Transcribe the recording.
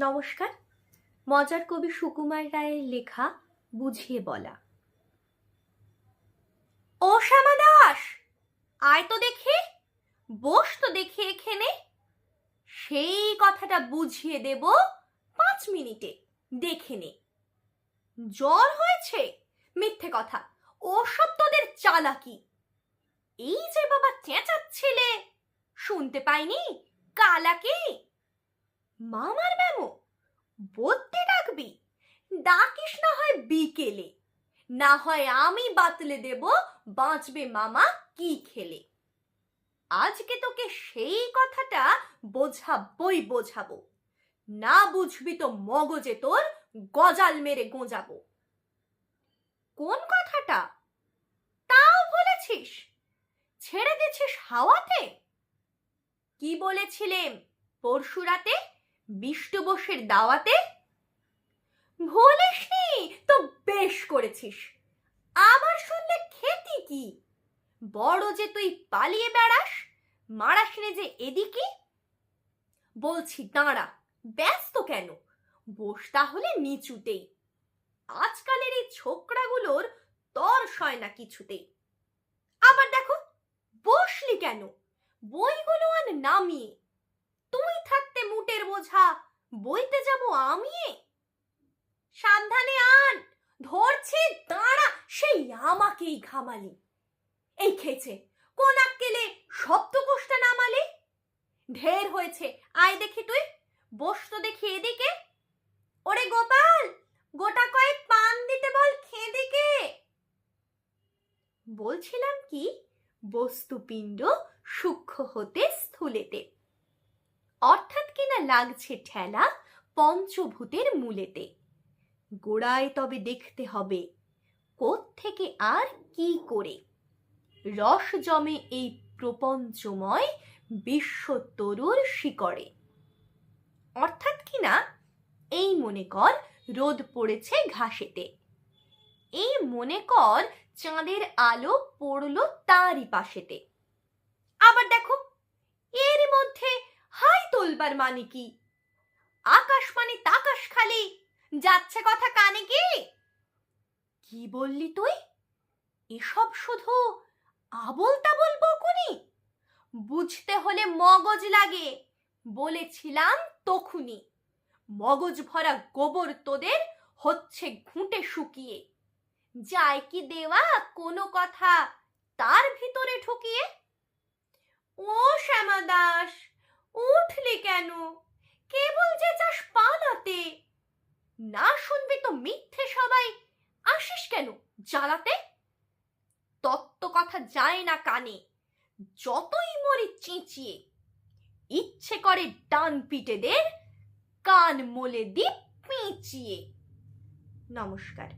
নমস্কার। মজার কবি সুকুমার রায়ের লেখা বুঝিয়ে বলা। ও শ্যামা দাস, আয় তো দেখি, বস তো দেখি এখানে। সেই কথাটা বুঝিয়ে দেব 5 মিনিটে, দেখে নে। জ্বর হয়েছে? মিথ্যে কথা, ওসব তোদের চালাকি। এই যে বাবা চেঁচাচ্ছিলে, শুনতে পাইনি? কালাকি মামার ব্যামো, বদ্যি ডাকবি? ডাকিস না হয় বিকেলে, না হয় আমি বাতলে দেব বাঁচবে মামা কি খেলে। আজকে তোকে সেই কথাটা বোঝাবো, না বুঝবি তো মগজে তোর গজাল মেরে গোঁজাবো। কোন কথাটা? তাও বলেছিস? ছেড়ে দিছিস হাওয়াতে? কি বলেছিলেম পরশু রাতে বিষ্টু বোসের দাওয়াতে? ভুলিসনি তো বেশ করেছিস। আবার শুনলে খেতি কি? বড় যে তুই পালিয়ে বেড়াস, মারাসনি যে এদিকে। বলছি দাঁড়া, ব্যস্ত কেন? বস তাহলে নিচুতেই। আজকালের এই ছোকরাগুলোর তর সয় না কিছুতেই। আবার দেখো, বসলি কেন? বইগুলো আন নামিয়ে। তুই থাকতে মুটের বোঝা বইতে যাব আমিয়ে। সাবধানে আন, ধরছি দাঁড়া, সেই আমাকেই ঘামালি। এই খেছে, কোন আক্কেলে শব্দকোষটা নামালে? ঢের হয়েছে, আয় দেখি তুই, বস তো দেখি এদিকে। ওরে গোপাল, গোটা কয়েক পান দিতে বল খেদিকে। বলছিলাম কি, বস্তুপিণ্ড সূক্ষ্ম হতে স্থূলেতে, অর্থাৎ কিনা লাগছে ঠেলা পঞ্চভূতের মূলেতে। গোড়ায় তবে দেখতে হবে কোত্থেকে আর কি করে রস জমে এই প্রপঞ্চময় বিশ্বতরুর শিকড়ে। অর্থাৎ কিনা এই মনে কর রোদ পড়েছে ঘাসেতে, এই মনে কর চাঁদের আলো পড়লো তারই পাশেতে। আবার দেখো, এর মধ্যে হাই তোলবার মানে কি? আকাশ মানে তাকাশ খালি, যাচ্ছে কথা কানে কি? কি বললি তুই? এসব শুধু আবোল তাবোল বকুনি? বুঝতে হলে মগজ লাগে, বলেছিলাম তখুনি। মগজ ভরা গোবর তোদের হচ্ছে ঘুঁটে শুকিয়ে, যায় কি দেওয়া কোনো কথা তার ভিতরে ঢুকিয়ে। ও শ্যামা দাস, উঠলি কেন? কেবল যে চাস পালাতে, না শুনবি তো মিথ্যে সবাই, আসিস কেন জ্বালাতে? তত্ত্ব কথা যায় না কানে, যতই মরি চেঁচিয়ে। ইচ্ছে করে ডান পিটেদের কান মোলে দি পেঁচিয়ে। নমস্কার।